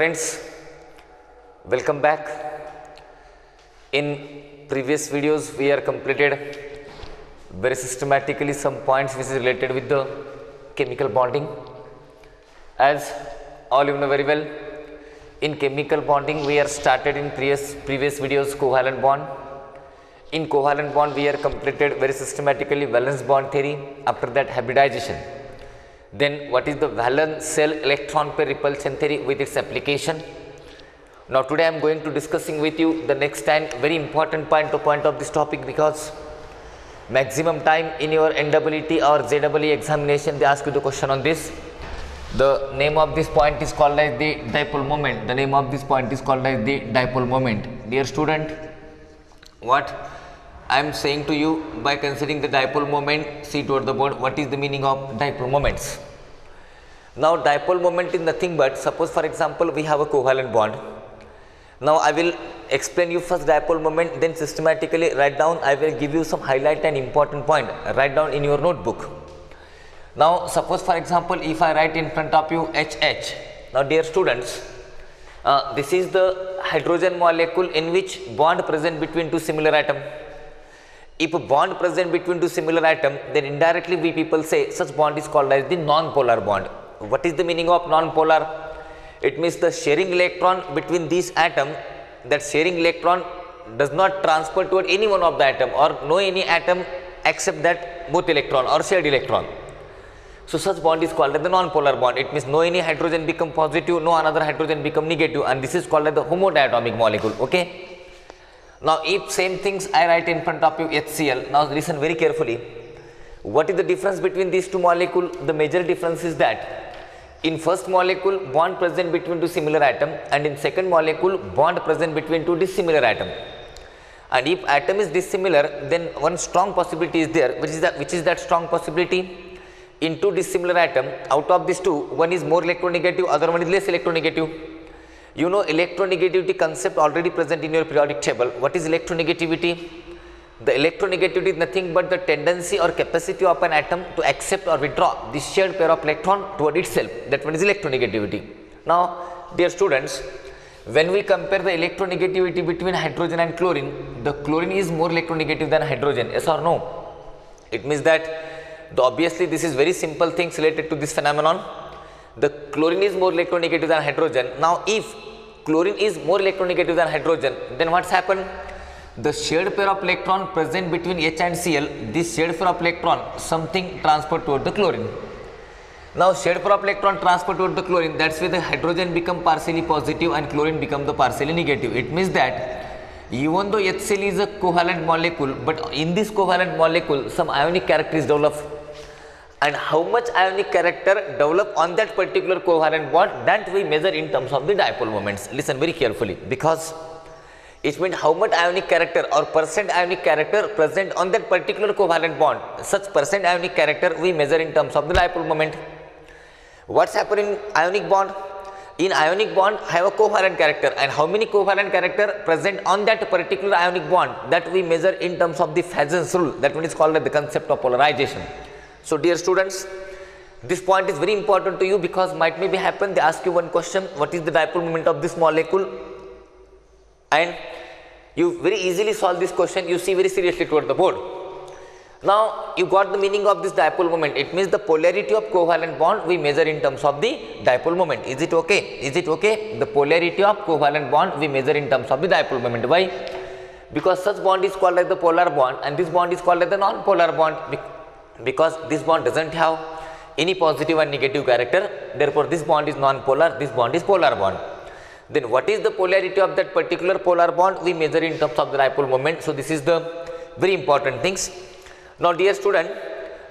friends, welcome back. In previous videos we are completed very systematically some points which is related with the chemical bonding. As all you know very well, in chemical bonding we are started in previous videos covalent bond. In covalent bond we are completed very systematically valence bond theory, after that hybridization. Then what is the valence shell electron pair repulsion theory with its application. Now today I am going to discussing with you the next and very important point of this topic, because maximum time in your NEET or JEE examination they ask you the question on this. The name of this point is called as the dipole moment. The name of this point is called as the dipole moment. Dear student, what I am saying to you, by considering the dipole moment, see toward the board, what is the meaning of dipole moments. Now dipole moment is nothing but, suppose for example we have a covalent bond. Now I will explain you first dipole moment, then systematically write down, I will give you some highlight and important point, write down in your notebook. Now suppose for example if I write in front of you HH. Now dear students, this is the hydrogen molecule in which bond present between two similar atoms. If a bond present between two similar atoms, then indirectly we people say such bond is called as the non-polar bond. What is the meaning of non-polar? It means the sharing electron between these atoms, that sharing electron does not transfer toward any one of the atom or no any atom except that both electron or shared electron. So such bond is called as the non-polar bond. It means no any hydrogen become positive, no another hydrogen become negative, and this is called as the homodiatomic molecule. Okay. Now if same things I write in front of you HCl, now listen very carefully. What is the difference between these two molecules? The major difference is that in first molecule bond present between two similar atoms, and in second molecule bond present between two dissimilar atoms. And if atom is dissimilar, then one strong possibility is there, which is that strong possibility. In two dissimilar atoms, out of these two, one is more electronegative, other one is less electronegative. You know electronegativity concept already present in your periodic table. What is electronegativity? The electronegativity is nothing but the tendency or capacity of an atom to accept or withdraw the shared pair of electron toward itself. That one is electronegativity. Now dear students, when we compare the electronegativity between hydrogen and chlorine, the chlorine is more electronegative than hydrogen, yes or no? It means that obviously this is very simple things related to this phenomenon. The chlorine is more electronegative than hydrogen. Now if chlorine is more electronegative than hydrogen, then what's happened? The shared pair of electron present between H and Cl, this shared pair of electron something transferred toward the chlorine. Now shared pair of electron transferred toward the chlorine, that's why the hydrogen become partially positive and chlorine become the partially negative. It means that even though HCl is a covalent molecule, but in this covalent molecule some ionic character is developed. And how much ionic character develop on that particular covalent bond, that we measure in terms of the dipole moments. Listen very carefully, because it means how much ionic character or percent ionic character present on that particular covalent bond. Such percent ionic character we measure in terms of the dipole moment. What's happening in ionic bond? In ionic bond have a covalent character, and how many covalent character present on that particular ionic bond, that we measure in terms of the Fajans rule. That one is called the concept of polarization. So dear students, this point is very important to you, because might maybe happen they ask you one question, what is the dipole moment of this molecule, and you very easily solve this question, you see very seriously toward the board. Now you got the meaning of this dipole moment. It means the polarity of covalent bond we measure in terms of the dipole moment. Is it okay? Is it okay? The polarity of covalent bond we measure in terms of the dipole moment. Why? Because such bond is called as the polar bond, and this bond is called as the non-polar bond, because this bond doesn't have any positive and negative character. Therefore this bond is non-polar, this bond is polar bond. Then what is the polarity of that particular polar bond we measure in terms of the dipole moment. So this is the very important things. Now dear student,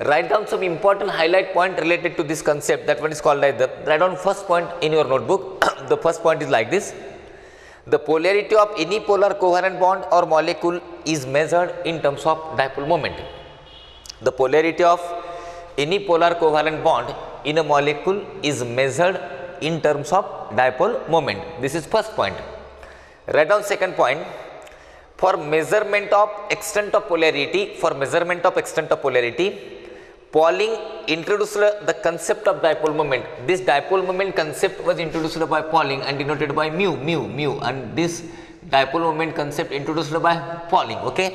write down some important highlight point related to this concept. That one is called like the, write down first point in your notebook. The first point is like this: the polarity of any polar covalent bond or molecule is measured in terms of dipole moment. The polarity of any polar covalent bond in a molecule is measured in terms of dipole moment. This is first point. Write down second point: for measurement of extent of polarity, Pauling introduced the concept of dipole moment. This dipole moment concept was introduced by Pauling and denoted by mu, and this dipole moment concept introduced by Pauling. Okay,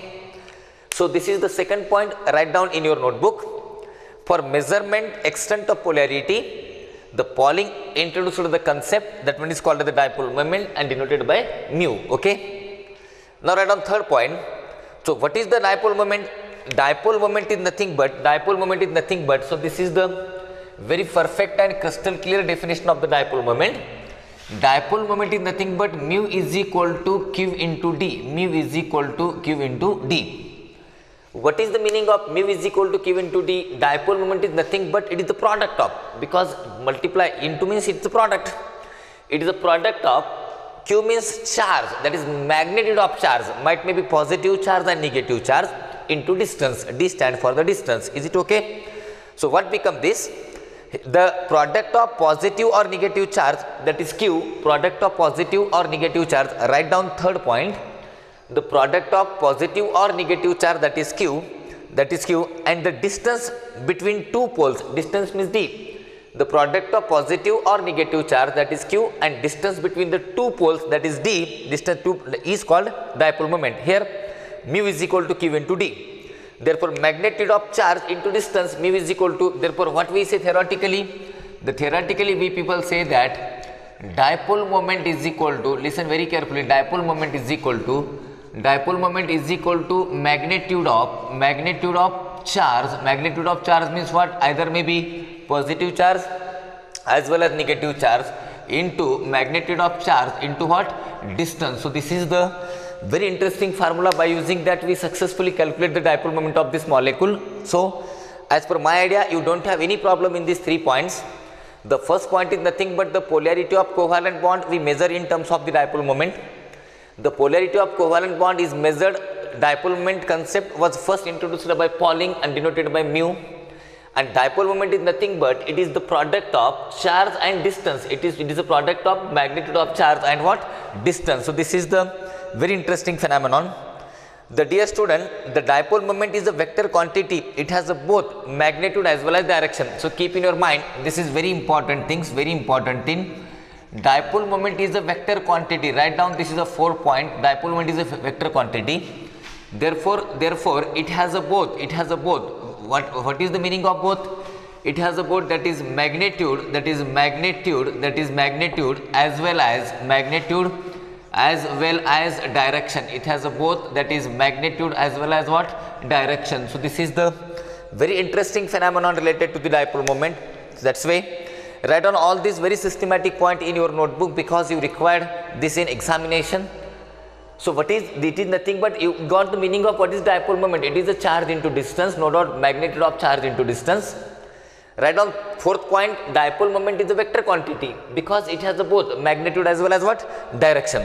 so this is the second point. Write down in your notebook. For measurement extent of polarity, the Pauling introduced the concept, that one is called the dipole moment and denoted by mu. Okay, now write down third point. So what is the dipole moment? Dipole moment is nothing but, so this is the very perfect and crystal clear definition of the dipole moment. Dipole moment is nothing but mu is equal to q into d. Mu is equal to q into d. What is the meaning of mu is equal to q into d? Dipole moment is nothing but it is the product of, because multiply into means it's a product. It is a product of, q means charge, that is magnitude of charge, might may be positive charge and negative charge, into distance. D stand for the distance. Is it okay? So what become this? The product of positive or negative charge, that is q, product of positive or negative charge. Write down third point. The product of positive or negative charge, that is q, and the distance between two poles, distance means d. The product of positive or negative charge, that is q, and distance between the two poles, that is d, distance 2 is called dipole moment. Here mu is equal to q into d. Therefore magnitude of charge into distance, mu is equal to, therefore what we say theoretically? Theoretically we people say that dipole moment is equal to, listen very carefully, dipole moment is equal to magnitude of charge. Magnitude of charge means what? Either may be positive charge as well as negative charge into magnitude of charge into what? Distance. So this is the very interesting formula. By using that we successfully calculate the dipole moment of this molecule. So as per my idea, you don't have any problem in these 3 points. The first point is nothing but the polarity of covalent bond we measure in terms of the dipole moment. The polarity of covalent bond is measured, dipole moment concept was first introduced by Pauling and denoted by mu, and dipole moment is nothing but it is the product of charge and distance. It is a product of magnitude of charge and what? Distance. So this is the very interesting phenomenon. The dear student, the dipole moment is a vector quantity. It has a both magnitude as well as direction. So keep in your mind, this is very important things, very important thing. Dipole moment is a vector quantity. Write down, this is a 4 point. Dipole moment is a vector quantity. Therefore it has a both. What is the meaning of both? It has a both, that is magnitude as well as direction. It has a both, that is magnitude as well as what? Direction. So this is the very interesting phenomenon related to the dipole moment. That's why write down all these very systematic point in your notebook, because you required this in examination. So what is it? Is nothing but you got the meaning of what is dipole moment. It is a charge into distance, no doubt, magnitude of charge into distance. Write down fourth point, dipole moment is a vector quantity because it has a both magnitude as well as what? Direction.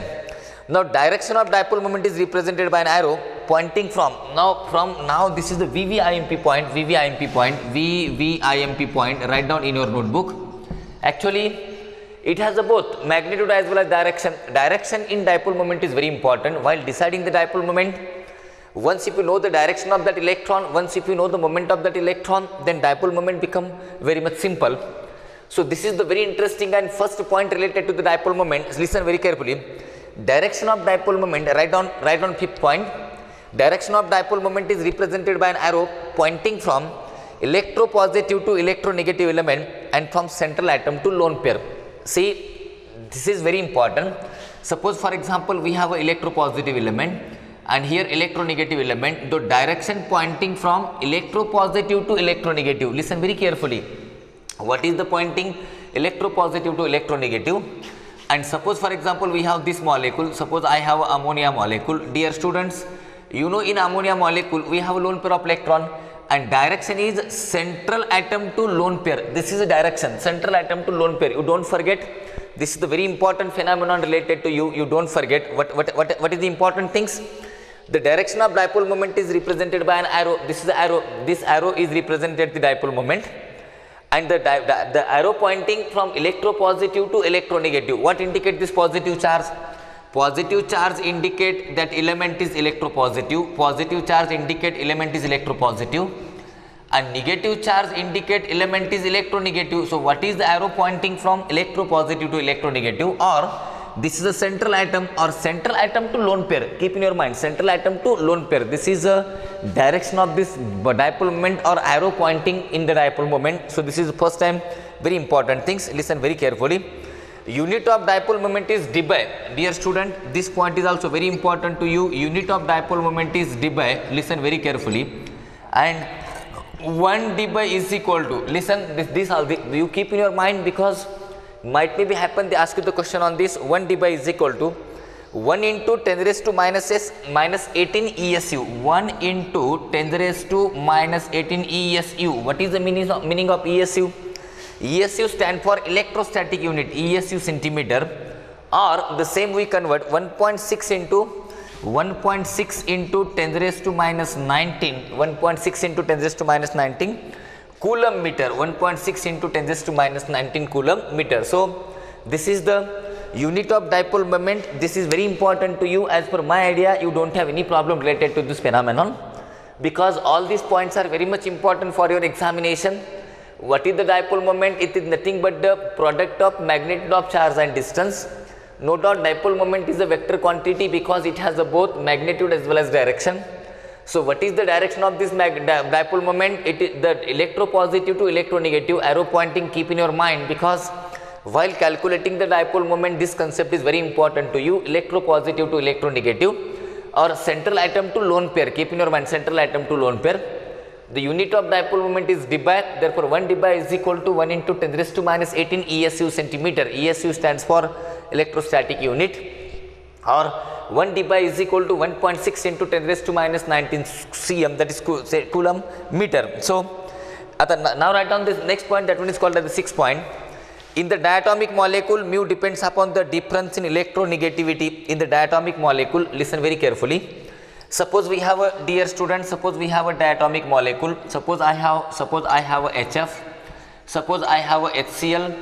Now direction of dipole moment is represented by an arrow pointing from now this is the VVIMP point. Write down in your notebook. Actually it has a both magnitude as well as direction. Direction in dipole moment is very important while deciding the dipole moment. Once if you know the direction of that electron, once if you know the moment of that electron, then dipole moment become very much simple. So this is the very interesting and first point related to the dipole moment. Listen very carefully. Direction of dipole moment, write down fifth point. Direction of dipole moment is represented by an arrow pointing from electropositive to electronegative element and from central atom to lone pair. See, this is very important. Suppose for example we have an electropositive element and here electronegative element, the direction pointing from electropositive to electronegative. Listen very carefully. What is the pointing? Electropositive to electronegative. And suppose for example we have this molecule. Suppose I have ammonia molecule. Dear students, you know in ammonia molecule we have a lone pair of electron and direction is central atom to lone pair. This is a direction, central atom to lone pair. You don't forget. This is the very important phenomenon related to you. You don't forget. What is the important things? The direction of dipole moment is represented by an arrow. This is the arrow. This arrow is represented the dipole moment, and the arrow pointing from electropositive to electronegative. What indicate this positive charge? Positive charge indicate that element is electropositive. Positive charge indicate element is electropositive, and negative charge indicate element is electronegative. So what is the arrow pointing from electropositive to electronegative, or this is a central atom or central atom to lone pair. Keep in your mind, central atom to lone pair. This is a direction of this dipole moment or arrow pointing in the dipole moment. So this is the first time very important things. Listen very carefully. Unit of dipole moment is dBA. Dear student, this point is also very important to you. Unit of dipole moment is dBA. Listen very carefully. And 1 dBA is equal to, listen, this all you keep in your mind, because might maybe happen they ask you the question on this. 1 dBA is equal to 1 into 10 raised to minus 18 ESU. 1 into 10 raised to minus 18 ESU. What is the meaning of ESU? ESU stand for electrostatic unit, ESU centimeter, or the same we convert 1.6 into 10 raised to minus 19, 1.6 into 10 raised to minus 19 coulomb meter, 1.6 into 10 raised to minus 19 coulomb meter. So this is the unit of dipole moment. This is very important to you. As per my idea, you don't have any problem related to this phenomenon, because all these points are very much important for your examination. What is the dipole moment? It is nothing but the product of magnitude of charge and distance. No doubt dipole moment is a vector quantity because it has both magnitude as well as direction. So what is the direction of this dipole moment? It is the electropositive to electronegative arrow pointing. Keep in your mind, because while calculating the dipole moment, this concept is very important to you. Electropositive to electronegative or central atom to lone pair. Keep in your mind, central atom to lone pair. The unit of dipole moment is dBA. Therefore 1 dBA is equal to 1 into 10 raised to minus 18 ESU centimeter. ESU stands for electrostatic unit, or 1 dBA is equal to 1.6 into 10 raised to minus 19 cm, that is coulomb meter. So now write down this next point, that one is called as the 6th point. In the diatomic molecule, mu depends upon the difference in electronegativity in the diatomic molecule. Listen very carefully. Suppose we have a, dear students, suppose we have a diatomic molecule. Suppose I have a HF, suppose I have a HCl,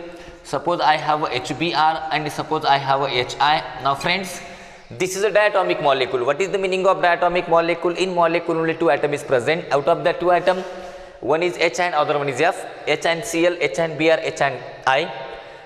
suppose I have a HBr, and suppose I have a HI. Now friends, this is a diatomic molecule. What is the meaning of diatomic molecule? In molecule only 2 atoms is present. Out of that 2 atoms, one is H and other one is F. H and Cl, H and Br, H and I.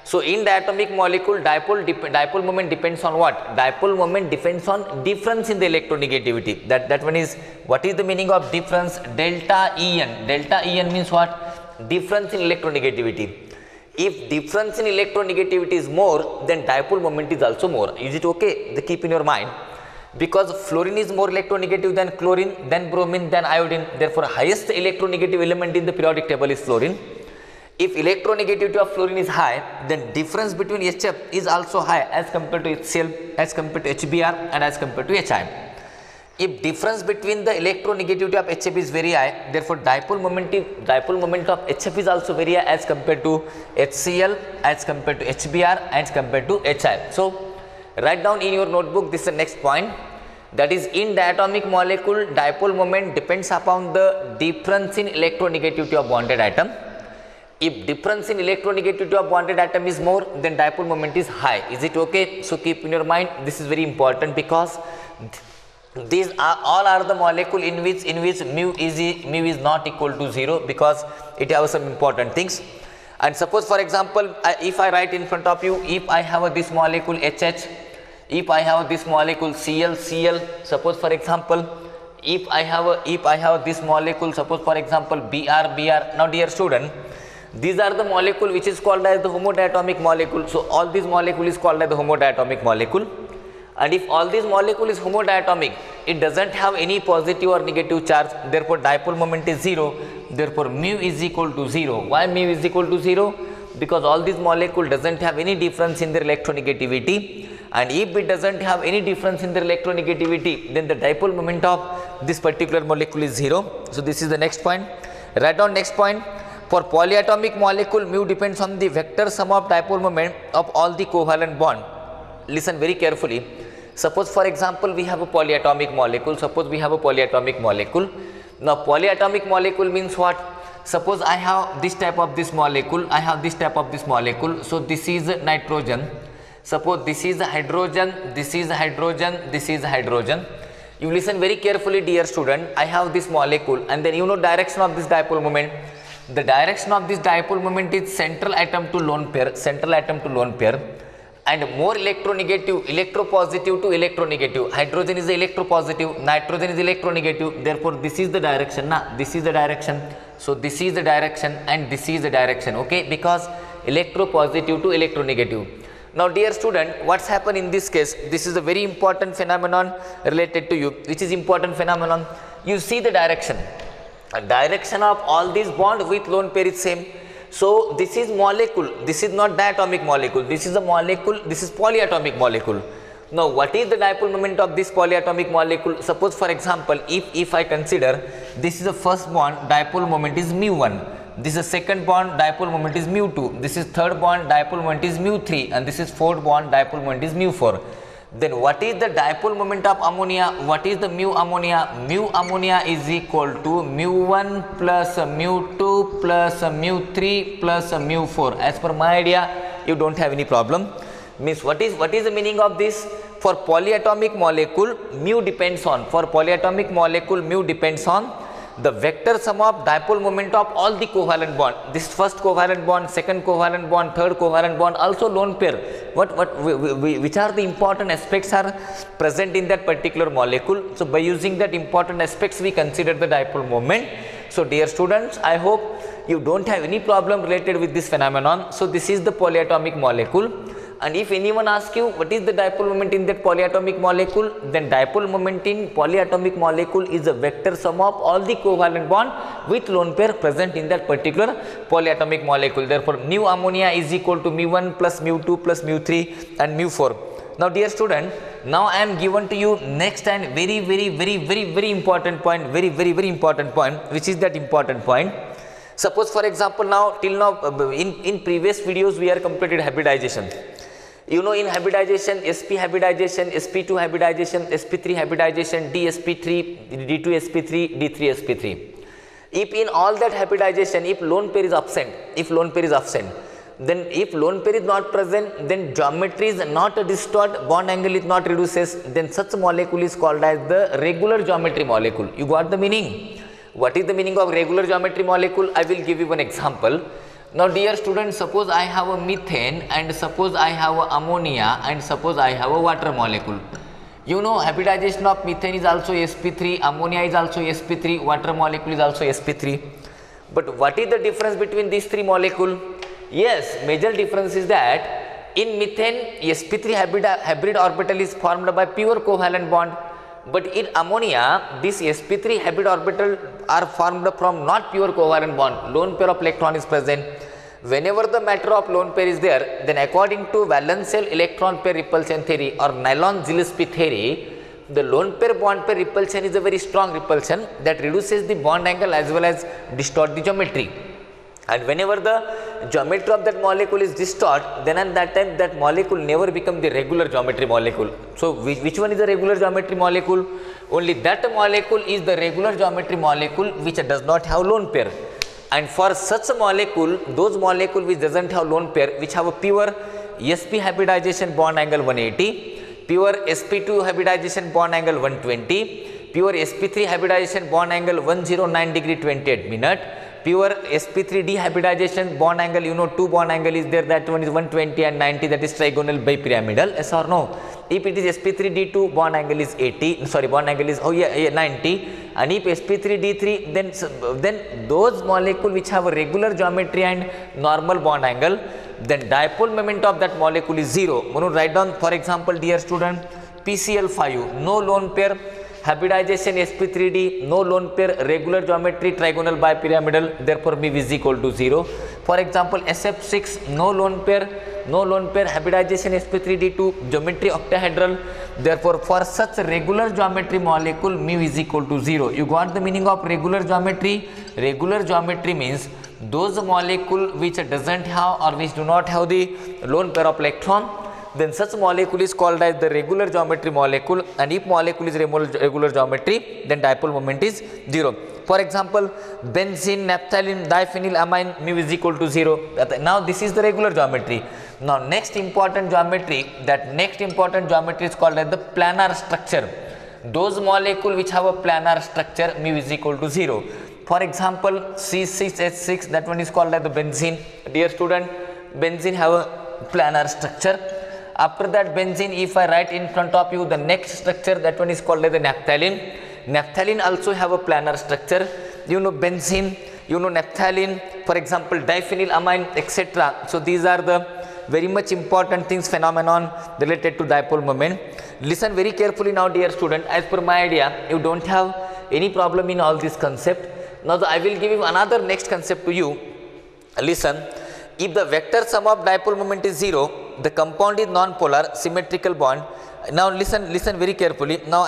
So in diatomic molecule, dipole moment depends on what? Dipole moment depends on difference in the electronegativity. That one is, what is the meaning of difference? Delta En. Delta En means what? Difference in electronegativity. If difference in electronegativity is more, then dipole moment is also more. Is it okay? Keep in your mind. Because fluorine is more electronegative than chlorine, then bromine, then iodine. Therefore, highest electronegative element in the periodic table is fluorine. If electronegativity of fluorine is high, then difference between HF is also high as compared to HCl, as compared to HBr, and as compared to HI. If difference between the electronegativity of HF is very high, therefore dipole moment of HF is also very high as compared to HCl, as compared to HBr, as compared to HI. So write down in your notebook, this is the next point. That is, in diatomic molecule, dipole moment depends upon the difference in electronegativity of bonded atom. If difference in electronegativity of bonded atom is more, then dipole moment is high. Is it okay? So keep in your mind, this is very important, because these are the molecule in which mu is not equal to 0, because it has some important things. And suppose for example, if I write in front of you, if I have this molecule HH, if I have this molecule Cl, suppose for example, if I have this molecule, suppose for example Br. Now dear student, these are the molecule which is called as the homodiatomic molecule. So all these molecule is called as the homodiatomic molecule. And if all these molecule is homodiatomic, it doesn't have any positive or negative charge. Therefore dipole moment is 0. Therefore mu is equal to 0. Why mu is equal to 0? Because all these molecule doesn't have any difference in their electronegativity. And if it doesn't have any difference in their electronegativity, then the dipole moment of this particular molecule is 0. So this is the next point. Write down next point. For polyatomic molecule, mu depends on the vector sum of dipole moment of all the covalent bond. Listen very carefully. Suppose for example we have a polyatomic molecule. Now polyatomic molecule means what? Suppose I have this type of this molecule, So this is nitrogen. Suppose this is hydrogen, this is hydrogen, this is hydrogen. You listen very carefully, dear student. I have this molecule, and then you know direction of this dipole moment. The direction of this dipole moment is central atom to lone pair, and more electronegative, electropositive to electronegative. Hydrogen is electropositive, nitrogen is electronegative. Therefore, this is the direction. This is the direction. So this is the direction, and this is the direction. Okay, because electropositive to electronegative. Now, dear student, what's happened in this case? This is a very important phenomenon related to you. Which is important phenomenon? You see the direction. A direction of all these bonds with lone pair is same. So this is molecule. This is not diatomic molecule. This is a molecule. This is polyatomic molecule. Now, what is the dipole moment of this polyatomic molecule? Suppose, for example, if I consider this is the first bond, dipole moment is mu1. This is second bond, dipole moment is mu2. This is third bond, dipole moment is mu3, and this is fourth bond, dipole moment is mu4. Then what is the dipole moment of ammonia? What is the mu ammonia? Mu ammonia is equal to mu1 plus mu2 plus mu3 plus mu4. As per my idea, you don't have any problem. Means what is the meaning of this? For polyatomic molecule, mu depends on. For polyatomic molecule, mu depends on the vector sum of dipole moment of all the covalent bond. This first covalent bond, second covalent bond, third covalent bond, also lone pair. Which are the important aspects are present in that particular molecule? So by using that important aspects, we consider the dipole moment. So dear students, I hope you don't have any problem related with this phenomenon. So this is the polyatomic molecule. And if anyone asks you what is the dipole moment in that polyatomic molecule, then dipole moment in polyatomic molecule is a vector sum of all the covalent bond with lone pair present in that particular polyatomic molecule. Therefore, mu ammonia is equal to mu1 plus mu2 plus mu3 and mu4. Now, dear student, now I am given to you next and very important point, very important point, which is that important point. Suppose, for example, now till now in previous videos we are completed hybridization. You know, in hybridization, sp hybridization, sp2 hybridization, sp3 hybridization, dsp3, d2sp3, d3sp3. If in all that hybridization, if lone pair is absent, then if lone pair is not present, then geometry is not distort, bond angle is not reduces, then such molecule is called as the regular geometry molecule. You got the meaning? What is the meaning of regular geometry molecule? I will give you one example. Now, dear students, suppose I have a methane, and suppose I have a ammonia, and suppose I have a water molecule. You know, hybridization of methane is also sp3, ammonia is also sp3, water molecule is also sp3. But what is the difference between these three molecules? Yes, major difference is that in methane, sp3 hybrid orbital is formed by pure covalent bond. But in ammonia, this sp3 hybrid orbital are formed from not pure covalent bond. Lone pair of electron is present. Whenever the matter of lone pair is there, then according to valence shell electron pair repulsion theory or Nylon-Gillespie theory, the lone pair bond pair repulsion is a very strong repulsion that reduces the bond angle as well as distort the geometry. And whenever the geometry of that molecule is distort, then at that time that molecule never become the regular geometry molecule. So which one is the regular geometry molecule? Only that molecule is the regular geometry molecule which does not have lone pair. And for such a molecule, those molecule which doesn't have lone pair, which have a pure sp hybridization bond angle 180, pure sp2 hybridization bond angle 120, pure sp3 hybridization bond angle 109 degree 28 minute, pure sp3 dehybridization bond angle, you know, two bond angle is there, that one is 120 and 90, that is trigonal bipyramidal, yes or no? If it is sp3d2, bond angle is 80, sorry, bond angle is 90, and if sp3d3, then those molecule which have a regular geometry and normal bond angle, then dipole moment of that molecule is 0. Write down, for example, dear student, PCl5, no lone pair, hybridization sp3d, no lone pair, regular geometry, trigonal bipyramidal, therefore B is equal to 0. For example, SF6, no lone pair, hybridization sp3d2, geometry octahedral, therefore for such regular geometry molecule mu is equal to 0. You got the meaning of regular geometry? Regular geometry means those molecule which doesn't have or which do not have the lone pair of electron, then such molecule is called as the regular geometry molecule, and if molecule is regular geometry, then dipole moment is 0. For example, benzene, naphthalene, diphenylamine, mu is equal to 0. Now this is the regular geometry. Now next important geometry is called as the planar structure. those molecule which have a planar structure, mu is equal to 0. For example, C6H6, that one is called as the benzene. Dear student, benzene have a planar structure. After that benzene, if I write in front of you the next structure, that one is called as the naphthalene. Naphthalene also have a planar structure. You know benzene, you know naphthalene, for example diphenylamine, etc. So these are the very much important things, phenomenon related to dipole moment. Listen very carefully now, dear student. As per my idea, you don't have any problem in all this concept. Now I will give you another next concept to you. Listen, if the vector sum of dipole moment is 0, the compound is non-polar symmetrical bond. Now listen very carefully. Now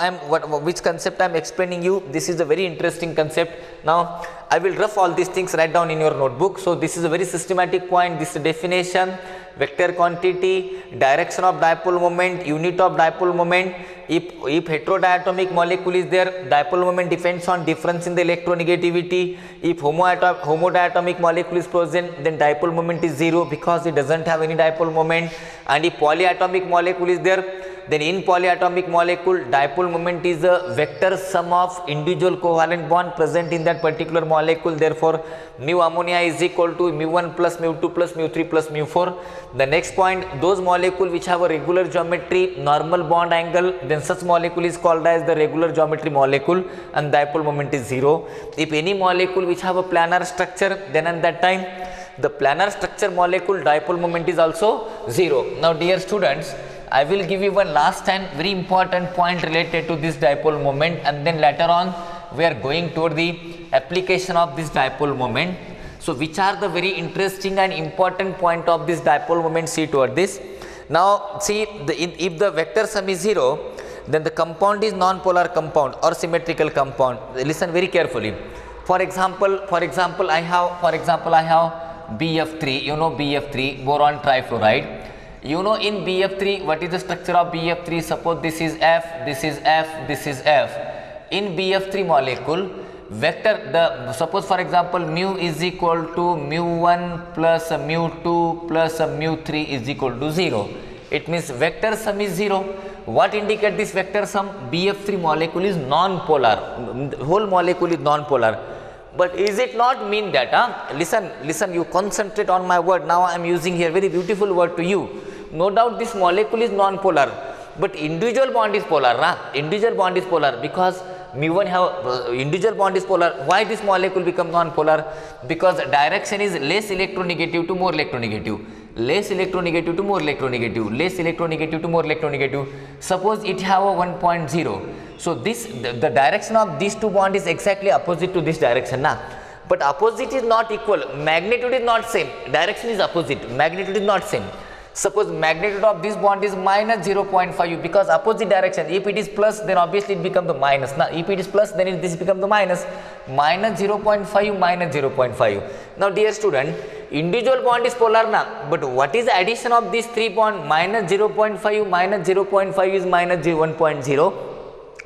which concept I am explaining you. This is a very interesting concept. Now I will rough all these things, write down in your notebook. So this is a very systematic point. This is definition, vector quantity, direction of dipole moment, unit of dipole moment. If heterodiatomic molecule is there, dipole moment depends on difference in the electronegativity. If homodiatomic molecule is present, then dipole moment is 0 because it doesn't have any dipole moment. And if polyatomic molecule is there, then in polyatomic molecule, dipole moment is a vector sum of individual covalent bond present in that particular molecule. Therefore, mu ammonia is equal to mu1 plus mu2 plus mu3 plus mu4. The next point, those molecules which have a regular geometry, normal bond angle, then such molecule is called as the regular geometry molecule and dipole moment is 0. If any molecule which have a planar structure, then at that time the planar structure molecule dipole moment is also 0. Now dear students, I will give you one last and very important point related to this dipole moment, and then later on we are going toward the application of this dipole moment. So which are the very interesting and important point of this dipole moment? See toward this. Now see, if the vector sum is 0, then the compound is non-polar compound or symmetrical compound. Listen very carefully. For example, I have BF3. You know BF3, boron trifluoride. You know in BF3, what is the structure of BF3? Suppose this is F, this is F, this is F. In BF3 molecule, vector, suppose for example mu is equal to mu1 plus mu2 plus mu3 is equal to 0. It means vector sum is 0. What indicate this vector sum? BF3 molecule is non-polar. Whole molecule is non-polar. But is it not mean that, listen, you concentrate on my word. Now I am using here very beautiful word to you. No doubt this molecule is non-polar, but individual bond is polar. Individual bond is polar because mu1 have individual bond is polar. Why this molecule become non-polar? Because direction is less electronegative to more electronegative, less electronegative to more electronegative, less electronegative to more electronegative. Suppose it have a 1.0. So this the direction of these two bond is exactly opposite to this direction. But opposite is not equal. Magnitude is not same. Direction is opposite. Magnitude is not same. Suppose magnitude of this bond is minus 0.5 because opposite direction. If it is plus, then obviously it becomes the minus. Now if it is plus, then this becomes the minus. Minus 0.5 minus 0.5. Now dear student, individual bond is polar now, but what is the addition of these three bond? Minus 0.5 minus 0.5 is minus 1.0.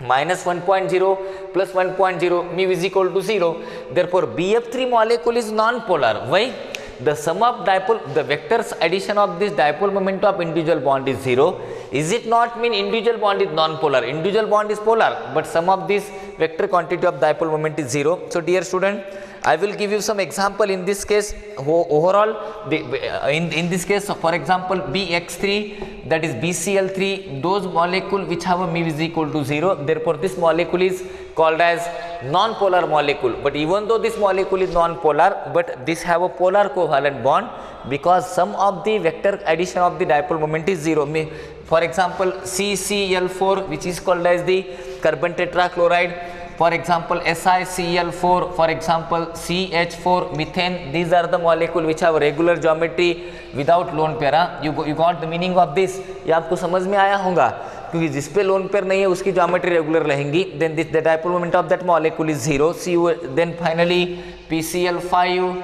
Minus 1.0 plus 1.0, mu is equal to 0. Therefore BF3 molecule is non-polar. Why? The sum of dipole, the vectors addition of this dipole moment of individual bond is 0. Is it not mean individual bond is non-polar? Individual bond is polar, but sum of this vector quantity of dipole moment is 0. So dear student, I will give you some example in this case. Overall, in this case, for example, BX3, that is BCl3, those molecule which have a mu is equal to 0. Therefore, this molecule is called as non-polar molecule. But even though this molecule is non-polar, but this have a polar covalent bond because sum of the vector addition of the dipole moment is 0. For example, CCl4, which is called as the carbon tetrachloride. For example, SiCl4, for example, CH4, methane. These are the molecule which have regular geometry without lone pair. You got the meaning of this? ये आपको समझ में आया होगा क्योंकि जिस पे lone pair नहीं है उसकी ज्योमेट्री रेगुलर रहेंगी. Then the dipole moment of that molecule is 0. Then finally PCl5,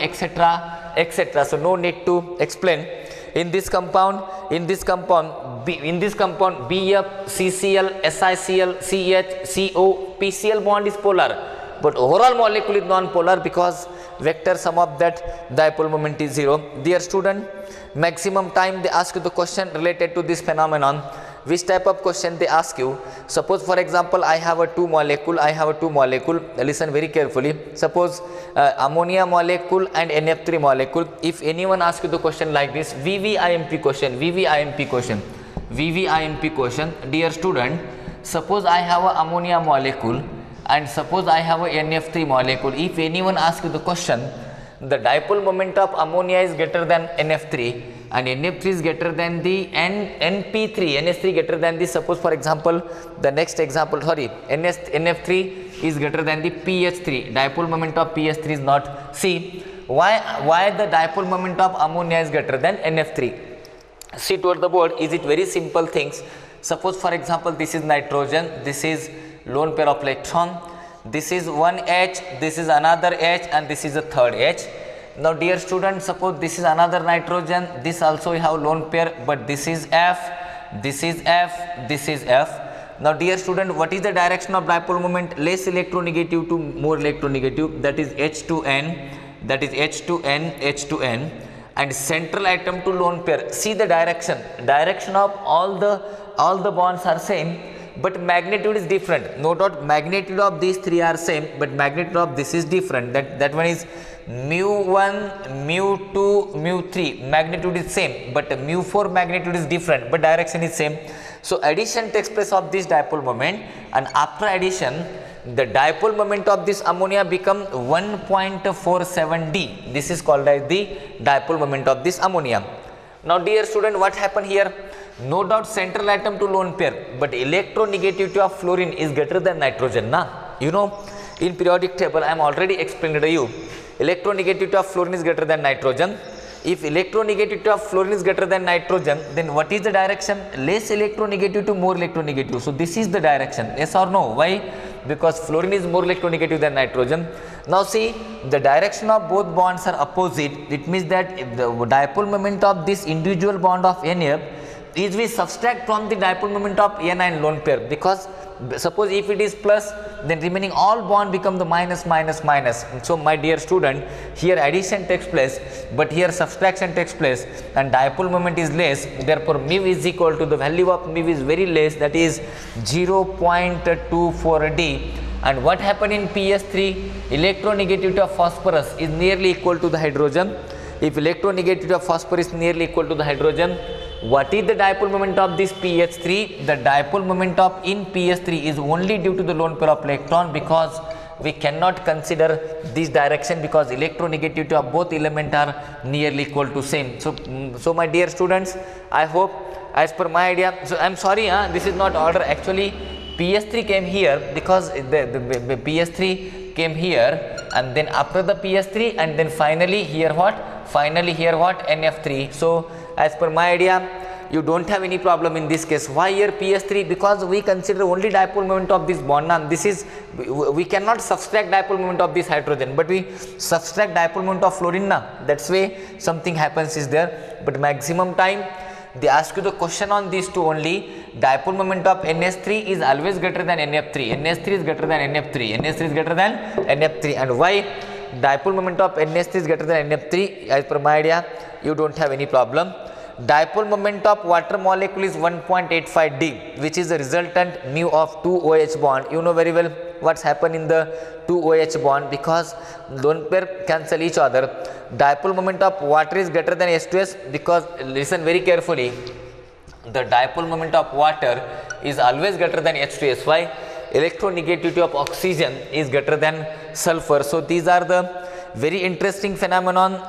etc. So no need to explain. In this compound, BF, CCl, SiCl, CH, CO, PCl bond is polar, but overall molecule is non-polar because vector sum of that dipole moment is 0. Dear student, maximum time they ask you the question related to this phenomenon. which type of question they ask you. Suppose for example I have a two molecule, listen very carefully. Suppose ammonia molecule and NF3 molecule. If anyone asks you the question like this, VVIMP question, dear student, suppose I have a ammonia molecule and suppose I have a NF3 molecule. If anyone asks you the question, the dipole moment of ammonia is greater than NF3 and NF3 is greater than the NP3, NS3 greater than the, suppose for example, the next example, sorry, NF3 is greater than the PH3, dipole moment of PH3 is not. See, why the dipole moment of ammonia is greater than NF3? See toward the board, is it very simple things. Suppose for example, this is nitrogen, this is lone pair of electron, this is one H, this is another H, and this is a third H. Now dear student, suppose this is another nitrogen, this also we have lone pair, but this is F, this is F, this is F. Now dear student, what is the direction of dipole moment? Less electronegative to more electronegative, that is H to N, that is H to N, H to N, and central atom to lone pair. See the direction of all the bonds are same, but magnitude is different. No doubt magnitude of these three are same, but magnitude of this is different. That one is mu1, mu2, mu3, magnitude is same, but mu4 magnitude is different, but direction is same. So addition takes place of this dipole moment, and after addition the dipole moment of this ammonia become 1.47 d. This is called as the dipole moment of this ammonia. Now dear student, what happened here? No doubt central atom to lone pair, but electronegativity of fluorine is greater than nitrogen. You know, in periodic table I am already explained to you, electronegativity of fluorine is greater than nitrogen. If electronegativity of fluorine is greater than nitrogen, then what is the direction? Less electronegative to more electronegative. So this is the direction, yes or no? Why? Because fluorine is more electronegative than nitrogen. Now see, the direction of both bonds are opposite. It means that if the dipole moment of this individual bond of NF is we subtract from the dipole moment of N and lone pair, because suppose if it is plus, then remaining all bond become the minus, minus, minus. So my dear student, here addition takes place, but here subtraction takes place, and dipole moment is less, therefore mu is equal to, the value of mu is very less, that is 0.24 d. And what happened in PS3? Electronegativity of phosphorus is nearly equal to the hydrogen. If electronegativity of phosphorus is nearly equal to the hydrogen, what is the dipole moment of this PH3? The dipole moment of in PH3 is only due to the lone pair of electron, because we cannot consider this direction because electronegativity of both elements are nearly equal to same. So my dear students, I hope as per my idea, so I am sorry, this is not order, actually PS3 came here because the PS3 came here, and then after the PS3, and then finally here what? Finally here what? NF3. So as per my idea, you don't have any problem in this case. Why here PS3? Because we consider only dipole moment of this bond. Now this is, we cannot subtract dipole moment of this hydrogen, but we subtract dipole moment of fluorine. That's way something happens is there, but maximum time they ask you the question on these two only. Dipole moment of NS3 is always greater than NF3. NS3 is greater than NF3. NS3 is greater than NF3. And why dipole moment of NS3 is greater than NF3? As per my idea, you don't have any problem. Dipole moment of water molecule is 1.85 d, which is the resultant mu of 2 OH bond. You know very well what's happened in the 2 OH bond, because lone pair cancel each other. Dipole moment of water is greater than H2S, because listen very carefully, the dipole moment of water is always greater than H2S. Why? Electronegativity of oxygen is greater than sulfur. So these are the very interesting phenomenon.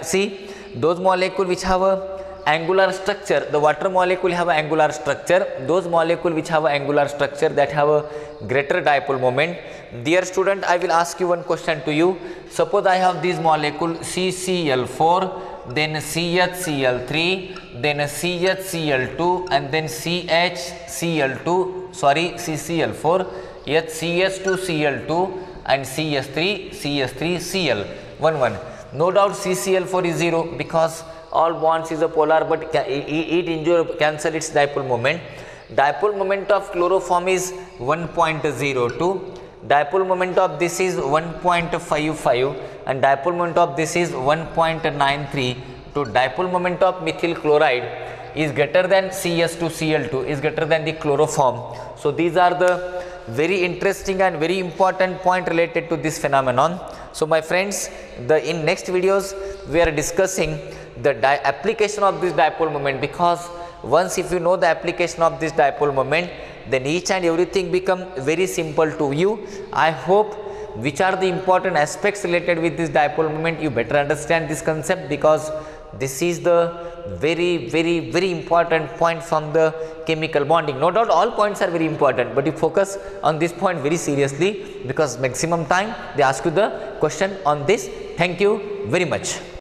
See, those molecules which have a angular structure, the water molecule have an angular structure. Those molecules which have an angular structure, that have a greater dipole moment. Dear student, I will ask you one question to you. Suppose I have this molecule CCl4, then CHCl3, then CHCl2, and then CHCl2, sorry, CCl4, HCH2Cl2, and CH3Cl. 1. No doubt CCl4 is 0, because all bonds is a polar, but it cancel its dipole moment. Dipole moment of chloroform is 1.02. Dipole moment of this is 1.55, and dipole moment of this is 1.93. To dipole moment of methyl chloride is greater than CS2Cl2 is greater than the chloroform. So these are the very interesting and very important point related to this phenomenon. So my friends, in next videos we are discussing the application of this dipole moment, because once if you know the application of this dipole moment, then each and everything become very simple to you. I hope which are the important aspects related with this dipole moment you better understand this concept, because this is the very important point from the chemical bonding. No doubt all points are very important, but you focus on this point very seriously, because maximum time they ask you the question on this. Thank you very much.